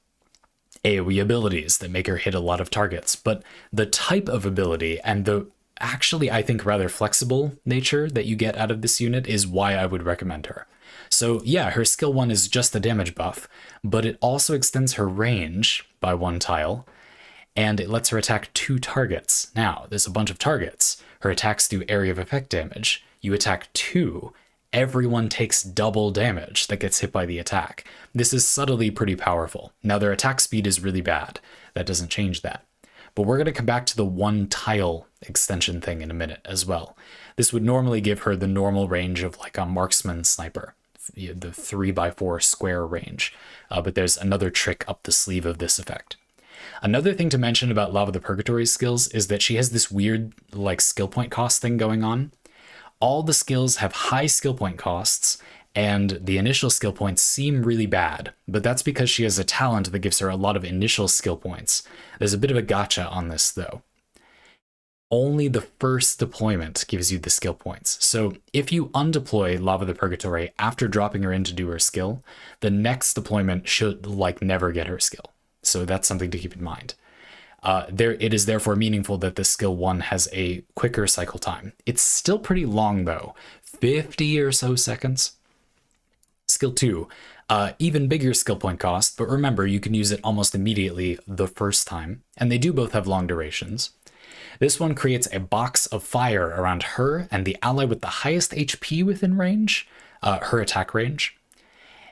AoE abilities that make her hit a lot of targets, but the type of ability and the actually, I think, rather flexible nature that you get out of this unit is why I would recommend her. So yeah, her skill 1 is just a damage buff, but it also extends her range by 1 tile, and it lets her attack 2 targets. Now, there's a bunch of targets. Her attacks do area of effect damage. You attack 2, everyone takes double damage that gets hit by the attack. This is subtly pretty powerful. Now, their attack speed is really bad. That doesn't change that. But we're going to come back to the 1 tile extension thing in a minute as well. This would normally give her the normal range of like a marksman sniper, the 3x4 square range. But there's another trick up the sleeve of this effect. Another thing to mention about Lava the Purgatory's skills is that she has this weird like skill point cost thing going on. All the skills have high skill point costs, and the initial skill points seem really bad, but that's because she has a talent that gives her a lot of initial skill points. There's a bit of a gotcha on this, though. Only the first deployment gives you the skill points. So if you undeploy Lava the Purgatory after dropping her in to do her skill, the next deployment should like never get her skill. So that's something to keep in mind. It is therefore meaningful that the skill 1 has a quicker cycle time. It's still pretty long though, 50 or so seconds. Skill 2, even bigger skill point cost, but remember you can use it almost immediately the first time, and they do both have long durations. This one creates a box of fire around her and the ally with the highest HP within range, her attack range,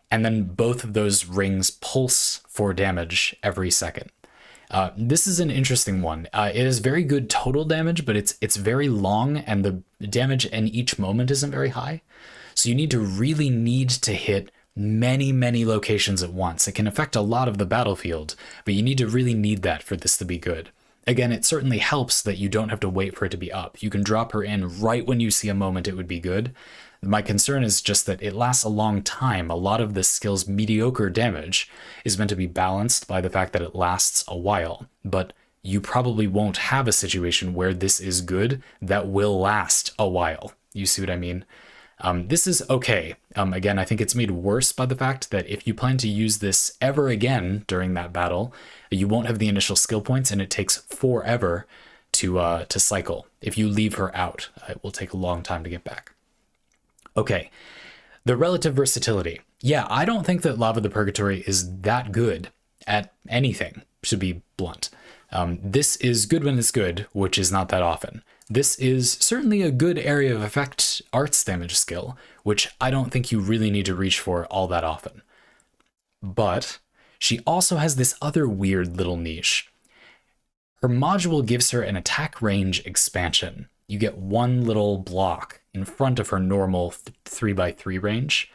and then both of those rings pulse for damage every second. This is an interesting one. It is very good total damage, but it's very long, and the damage in each moment isn't very high. So you need to hit many locations at once. It can affect a lot of the battlefield, but you need that for this to be good. Again, it certainly helps that you don't have to wait for it to be up. You can drop her in right when you see a moment it would be good. My concern is just that it lasts a long time. A lot of this skill's mediocre damage is meant to be balanced by the fact that it lasts a while. But you probably won't have a situation where this is good that will last a while. You see what I mean? This is okay. Again, I think it's made worse by the fact that if you plan to use this ever again during that battle, you won't have the initial skill points, and it takes forever to cycle. If you leave her out, it will take a long time to get back. Okay, the relative versatility. Yeah, I don't think that Lava the Purgatory is that good at anything, to be blunt. This is good when it's good, which is not that often. This is certainly a good area of effect arts damage skill, which I don't think you really need to reach for all that often. But she also has this other weird little niche. Her module gives her an attack range expansion. You get one little block in front of her normal 3x3 range.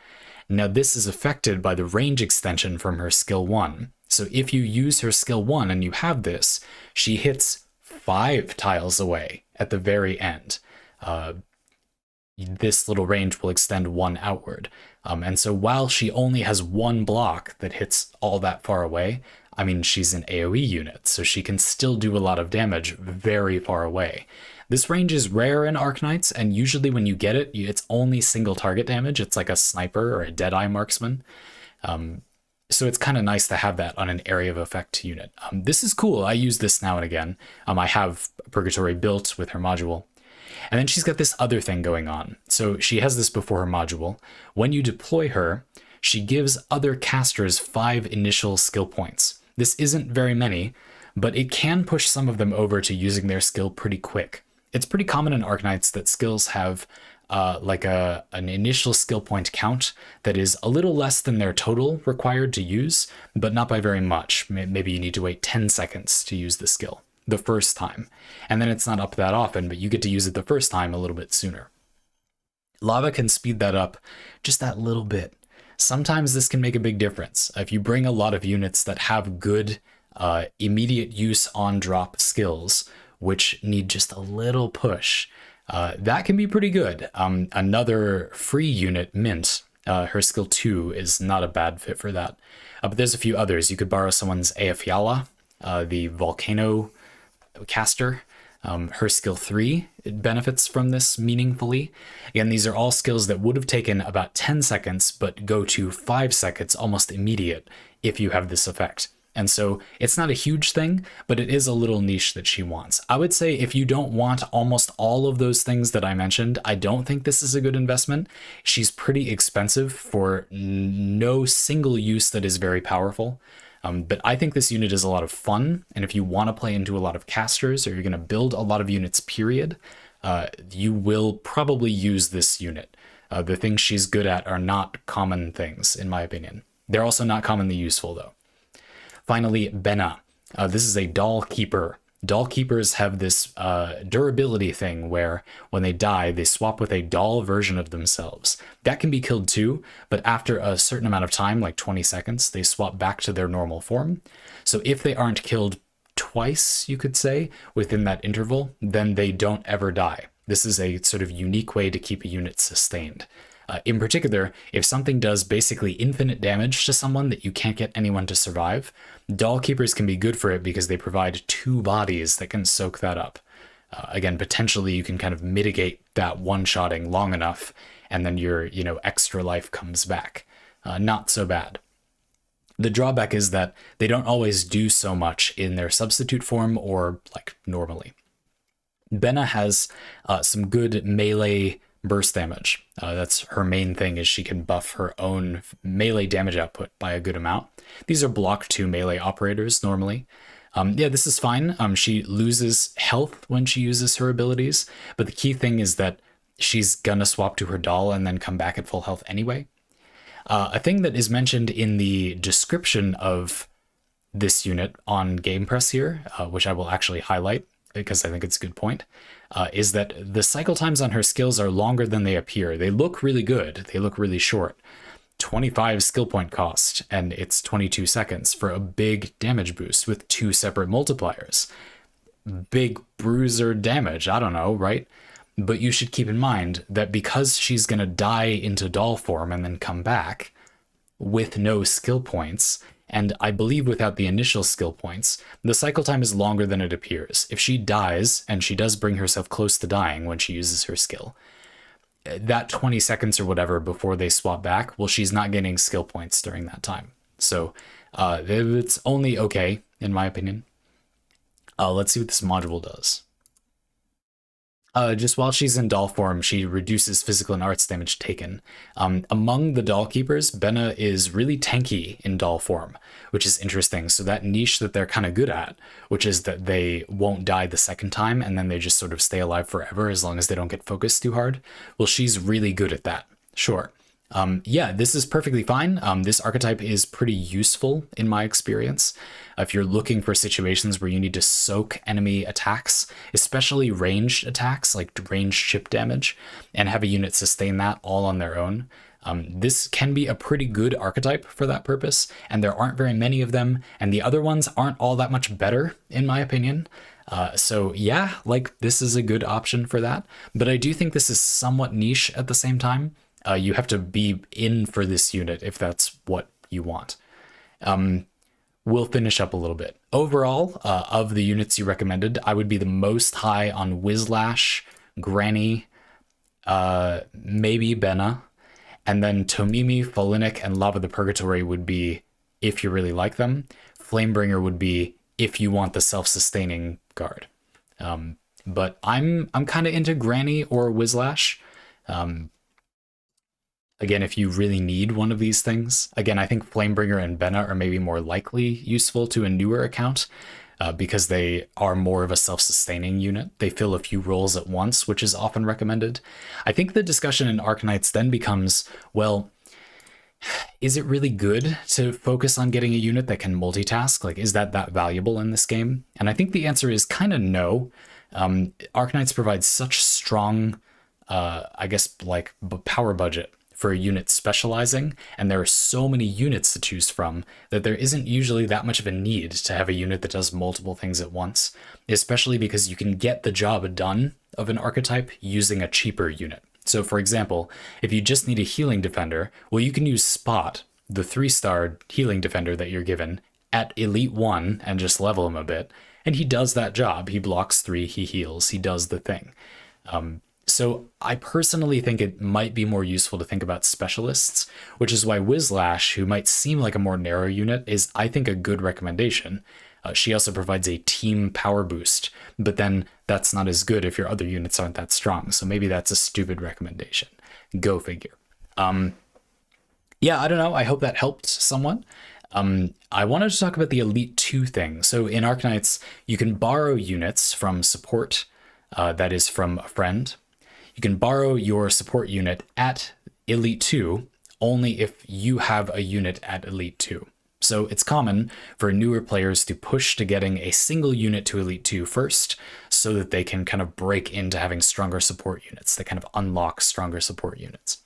Now this is affected by the range extension from her skill 1. So if you use her skill 1 and you have this, she hits 5 tiles away at the very end. This little range will extend 1 outward. And so while she only has 1 block that hits all that far away, I mean, she's an AoE unit, so she can still do a lot of damage very far away. This range is rare in Arknights, and usually when you get it, it's only single target damage. It's like a sniper or a Deadeye marksman. So it's kind of nice to have that on an area of effect unit. This is cool. I use this now and again. I have Purgatory built with her module. And then she's got this other thing going on. So she has this before her module. When you deploy her, she gives other casters 5 initial skill points. This isn't very many, but it can push some of them over to using their skill pretty quick. It's pretty common in Arknights that skills have like an initial skill point count that is a little less than their total required to use, but not by very much. Maybe you need to wait 10 seconds to use the skill the first time. And then it's not up that often, but you get to use it the first time a little bit sooner. Lava can speed that up just that little bit. Sometimes this can make a big difference. If you bring a lot of units that have good immediate use on drop skills, which need just a little push, that can be pretty good. Another free unit, Mint, her skill 2 is not a bad fit for that. But there's a few others. You could borrow someone's Eafiala, the volcano caster. Her skill 3 benefits from this meaningfully. Again, these are all skills that would have taken about 10 seconds, but go to 5 seconds, almost immediate, if you have this effect. And so it's not a huge thing, but it is a little niche that she wants. I would say if you don't want almost all of those things that I mentioned, I don't think this is a good investment. She's pretty expensive for no single use that is very powerful. But I think this unit is a lot of fun. And if you want to play into a lot of casters, or you're going to build a lot of units, period, you will probably use this unit. The things she's good at are not common things, in my opinion. They're also not commonly useful, though. Finally, Benna. This is a doll keeper. Doll keepers have this durability thing where when they die, they swap with a doll version of themselves. That can be killed too, but after a certain amount of time, like 20 seconds, they swap back to their normal form. So if they aren't killed twice, you could say, within that interval, then they don't ever die. This is a sort of unique way to keep a unit sustained. In particular, if something does basically infinite damage to someone that you can't get anyone to survive, doll keepers can be good for it because they provide 2 bodies that can soak that up. Again, potentially you can kind of mitigate that one-shotting long enough, and then your, extra life comes back. Not so bad. The drawback is that they don't always do so much in their substitute form or like normally. Benna has some good melee burst damage. That's her main thing, is she can buff her own melee damage output by a good amount. These are block 2 melee operators normally. Yeah, this is fine. She loses health when she uses her abilities, but the key thing is that she's gonna swap to her doll and then come back at full health anyway. A thing that is mentioned in the description of this unit on GamePress here, which I will actually highlight because I think it's a good point, is that the cycle times on her skills are longer than they appear. They look really good. They look really short. 25 skill point cost, and it's 22 seconds for a big damage boost with 2 separate multipliers. Big bruiser damage, I don't know, right? But you should keep in mind that because she's going to die into doll form and then come back with no skill points, and I believe without the initial skill points, the cycle time is longer than it appears. If she dies, and she does bring herself close to dying when she uses her skill, that 20 seconds or whatever before they swap back, well, she's not getting skill points during that time. So it's only okay, in my opinion. Let's see what this module does. Just while she's in doll form, she reduces physical and arts damage taken. Among the doll keepers, Benna is really tanky in doll form, which is interesting. So that niche that they're kind of good at, which is that they won't die the second time and then they just sort of stay alive forever as long as they don't get focused too hard. Well, she's really good at that. Sure. Yeah, this is perfectly fine. This archetype is pretty useful in my experience. If you're looking for situations where you need to soak enemy attacks, especially ranged attacks like ranged chip damage, and have a unit sustain that all on their own, this can be a pretty good archetype for that purpose, and there aren't very many of them, and the other ones aren't all that much better, in my opinion. So yeah, like this is a good option for that, but I do think this is somewhat niche at the same time. You have to be in for this unit if that's what you want. We'll finish up a little bit. Overall, of the units you recommended, I would be the most high on Whizlash, Granny, maybe Benna, and then Tomimi, Folinic, and Lava the Purgatory would be if you really like them. Flamebringer would be if you want the self-sustaining guard. But I'm kind of into Granny or Whizlash. Again, if you really need one of these things. Again, I think Flamebringer and Benna are maybe more likely useful to a newer account because they are more of a self-sustaining unit. They fill a few roles at once, which is often recommended. I think the discussion in Arknights then becomes, well, is it really good to focus on getting a unit that can multitask? Like, is that valuable in this game? And I think the answer is kind of no. Arknights provides such strong, I guess, like power budget for a unit specializing, and there are so many units to choose from that there isn't usually that much of a need to have a unit that does multiple things at once, especially because you can get the job done of an archetype using a cheaper unit. So for example, if you just need a healing defender, well, you can use Spot, the 3-star healing defender that you're given, at Elite 1 and just level him a bit, and he does that job. He blocks 3, he heals, he does the thing. So I personally think it might be more useful to think about specialists, which is why Whizlash, who might seem like a more narrow unit, is, I think, a good recommendation. She also provides a team power boost, but then that's not as good if your other units aren't that strong. So maybe that's a stupid recommendation. Go figure. Yeah, I don't know. I hope that helped somewhat. I wanted to talk about the Elite 2 thing. So in Arknights, you can borrow units from support, that is from a friend. You can borrow your support unit at Elite 2 only if you have a unit at Elite 2. So it's common for newer players to push to getting a single unit to Elite 2 first so that they can kind of break into having stronger support units. They kind of unlock stronger support units.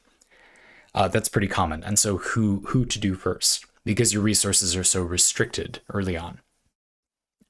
That's pretty common. And so who to do first? Because your resources are so restricted early on.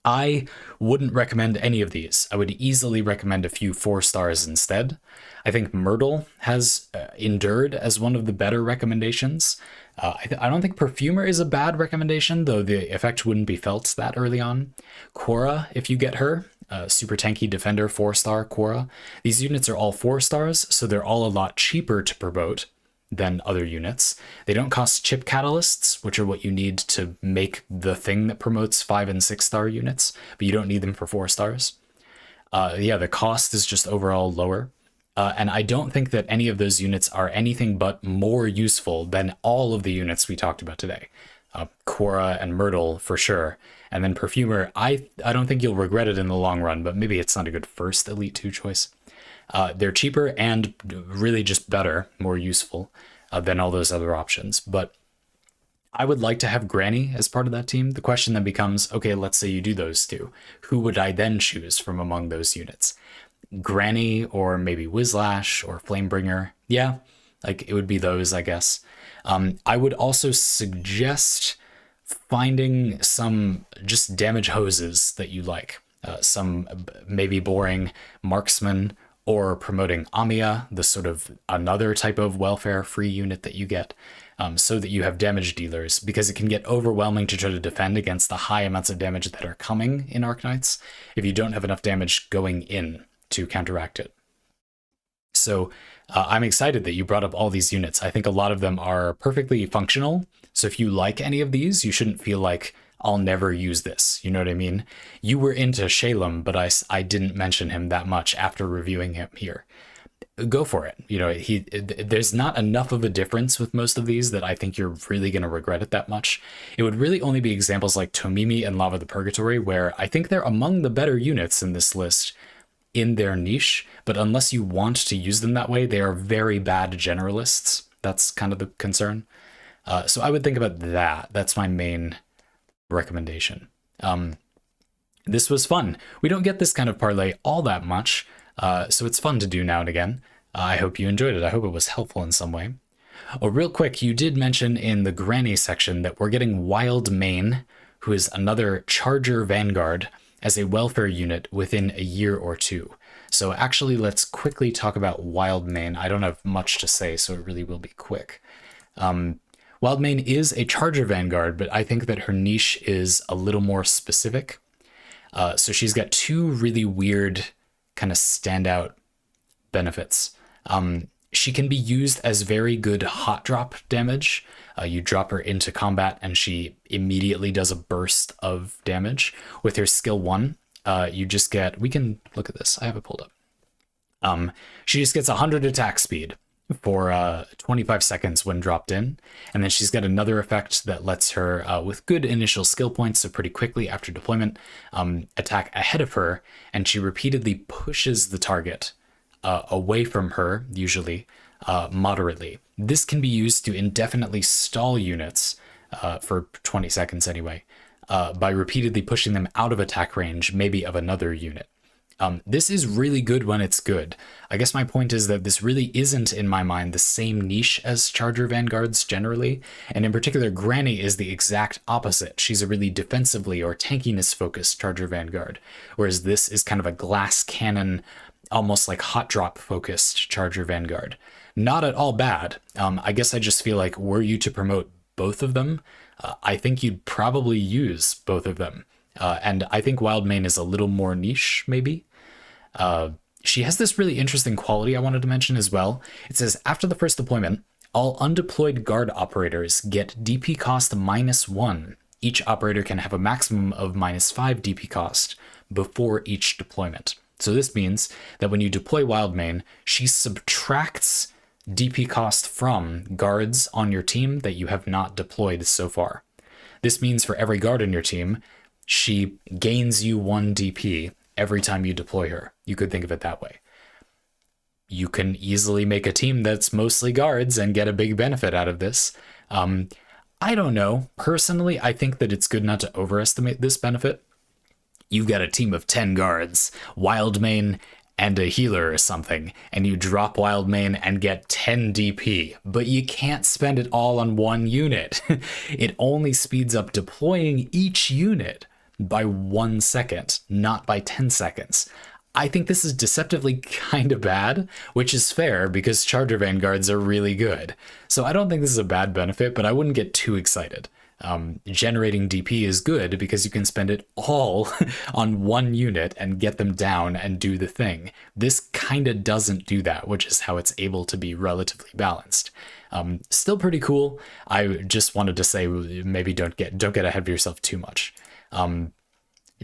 I wouldn't recommend any of these. I would easily recommend a few 4-stars instead. I think Myrtle has endured as one of the better recommendations. I don't think Perfumer is a bad recommendation, though the effect wouldn't be felt that early on. Quora, if you get her, super tanky defender 4-star Quora. These units are all 4-stars, so they're all a lot cheaper to promote than other units. They don't cost chip catalysts, which are what you need to make the thing that promotes 5 and 6-star units, but you don't need them for 4-stars. Yeah, the cost is just overall lower. And I don't think that any of those units are anything but more useful than all of the units we talked about today. Quora and Myrtle for sure. And then Perfumer, I don't think you'll regret it in the long run, but maybe it's not a good first Elite 2 choice. They're cheaper and really just better, more useful than all those other options. But I would like to have Granny as part of that team. The question then becomes, okay, let's say you do those two. Who would I then choose from among those units? Granny or maybe Whizlash or Flamebringer? Yeah, like it would be those, I guess. I would also suggest finding some just damage hoses that you like. Some maybe boring marksman or promoting Amiya, the sort of another type of welfare free unit that you get, so that you have damage dealers, because it can get overwhelming to try to defend against the high amounts of damage that are coming in Arknights if you don't have enough damage going in to counteract it. So I'm excited that you brought up all these units. I think a lot of them are perfectly functional. So if you like any of these, you shouldn't feel like I'll never use this. You know what I mean? You were into Shalem, but I didn't mention him that much after reviewing him here. Go for it. You know, there's not enough of a difference with most of these that I think you're really going to regret it that much. It would really only be examples like Tomimi and Lava the Purgatory, where I think they're among the better units in this list in their niche, but unless you want to use them that way, they are very bad generalists. That's kind of the concern. So I would think about that. That's my main recommendation. This was fun. We don't get this kind of parlay all that much, so it's fun to do now and again. I hope you enjoyed it. I hope it was helpful in some way. Oh, real quick, you did mention in the Granny section that we're getting Wild Mane, who is another Charger Vanguard, as a welfare unit within a year or two. So actually, let's quickly talk about Wild Mane. I don't have much to say, so it really will be quick. Wild Mane is a Charger Vanguard, but I think that her niche is a little more specific. So she's got two really weird kind of standout benefits. She can be used as very good hot drop damage. You drop her into combat and she immediately does a burst of damage. With her skill 1, you just get, we can look at this, I have it pulled up. She just gets 100 attack speed for 25 seconds when dropped in. And then she's got another effect that lets her, with good initial skill points, so pretty quickly after deployment, attack ahead of her, and she repeatedly pushes the target away from her, usually moderately. This can be used to indefinitely stall units for 20 seconds anyway, by repeatedly pushing them out of attack range, maybe of another unit. This is really good when it's good. I guess my point is that this really isn't, in my mind, the same niche as Charger Vanguards generally, and in particular, Granny is the exact opposite. She's a really defensively or tankiness-focused Charger Vanguard, whereas this is kind of a glass cannon, almost like hot drop focused Charger Vanguard. Not at all bad. I guess I just feel like were you to promote both of them, I think you'd probably use both of them. And I think Wild Mane is a little more niche, maybe. She has this really interesting quality I wanted to mention as well. It says, after the first deployment, all undeployed guard operators get DP cost -1. Each operator can have a maximum of -5 DP cost before each deployment. So this means that when you deploy Wild Mane, she subtracts DP cost from guards on your team that you have not deployed so far. This means for every guard on your team, she gains you 1 DP every time you deploy her. You could think of it that way. You can easily make a team that's mostly guards and get a big benefit out of this. I don't know. Personally, I think that it's good not to overestimate this benefit. You've got a team of 10 guards, Wild Mane, and a healer or something, and you drop Wild Mane and get 10 DP, but you can't spend it all on one unit. It only speeds up deploying each unit by 1 second, not by 10 seconds. I think this is deceptively kind of bad, which is fair because Charger Vanguards are really good. So I don't think this is a bad benefit, but I wouldn't get too excited. Generating DP is good because you can spend it all on one unit and get them down and do the thing. This kind of doesn't do that, which is how it's able to be relatively balanced. Still pretty cool. I just wanted to say maybe don't get ahead of yourself too much.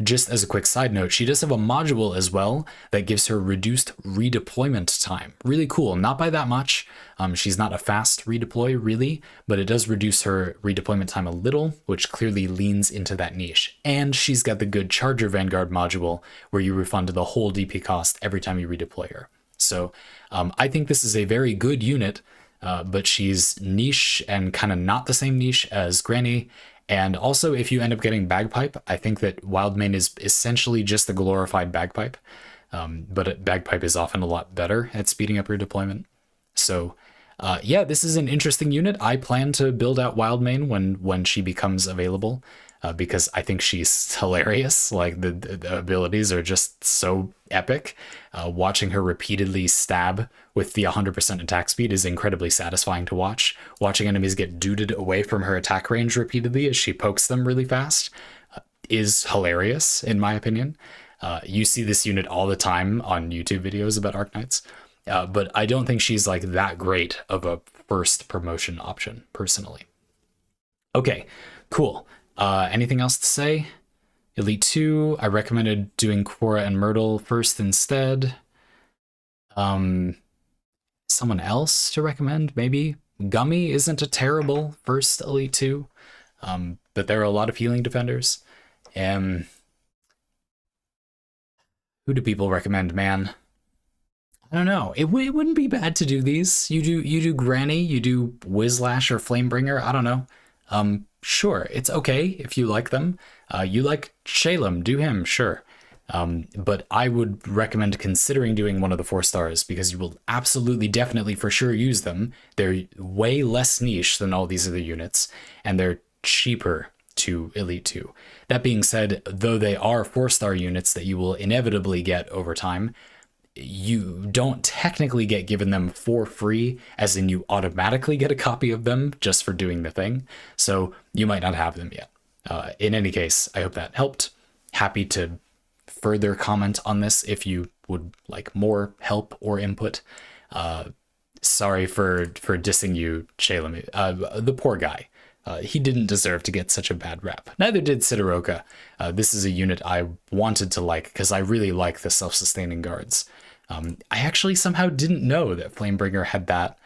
Just as a quick side note, she does have a module as well that gives her reduced redeployment time. Really cool, not by that much. She's not a fast redeploy really, but it does reduce her redeployment time a little, which clearly leans into that niche. And she's got the good Charger Vanguard module where you refund the whole DP cost every time you redeploy her. So I think this is a very good unit, but she's niche and kind of not the same niche as Granny. And also, if you end up getting Bagpipe, I think that Wild Mane is essentially just a glorified Bagpipe, but Bagpipe is often a lot better at speeding up your deployment. So yeah, this is an interesting unit. I plan to build out Wild Mane when she becomes available. because I think she's hilarious. Like the abilities are just so epic. Watching her repeatedly stab with the 100% attack speed is incredibly satisfying to watch. Watching enemies get duded away from her attack range repeatedly as she pokes them really fast is hilarious, in my opinion. You see this unit all the time on YouTube videos about Arknights, but I don't think she's like that great of a first promotion option, personally. Okay, cool. Anything else to say? Elite 2, I recommended doing Quora and Myrtle first instead. Someone else to recommend, maybe? Gummy isn't a terrible first Elite 2, but there are a lot of healing defenders. Who do people recommend, man? I don't know. It wouldn't be bad to do these. You do Granny, you do Whizlash or Flamebringer. I don't know. Sure, it's okay if you like them. You like Shalem, do him, sure. But I would recommend considering doing one of the 4 stars because you will absolutely, definitely, for sure use them. They're way less niche than all these other units, and they're cheaper to Elite 2. That being said, though they are 4-star units that you will inevitably get over time, you don't technically get given them for free, as in you automatically get a copy of them just for doing the thing, so you might not have them yet. In any case, I hope that helped. Happy to further comment on this if you would like more help or input. Sorry for dissing you, Shalem. The poor guy. He didn't deserve to get such a bad rap. Neither did Sidoroka. This is a unit I wanted to like because I really like the self-sustaining guards. I actually somehow didn't know that Flamebringer had that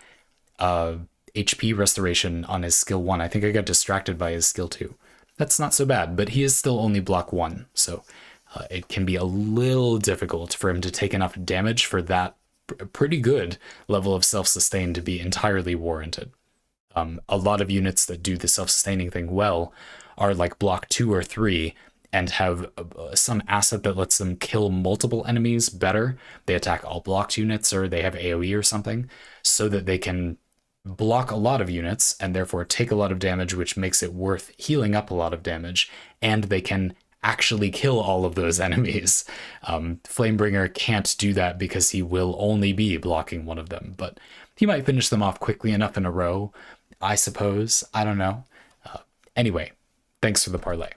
HP restoration on his skill 1. I think I got distracted by his skill 2. That's not so bad, but he is still only block 1, so it can be a little difficult for him to take enough damage for that pretty good level of self-sustain to be entirely warranted. A lot of units that do the self-sustaining thing well are like block 2 or 3 and have some asset that lets them kill multiple enemies better. They attack all blocked units, or they have AoE or something, so that they can block a lot of units and therefore take a lot of damage, which makes it worth healing up a lot of damage, and they can actually kill all of those enemies. Flamebringer can't do that because he will only be blocking one of them, but he might finish them off quickly enough in a row, I suppose. I don't know. Anyway, thanks for the parlay.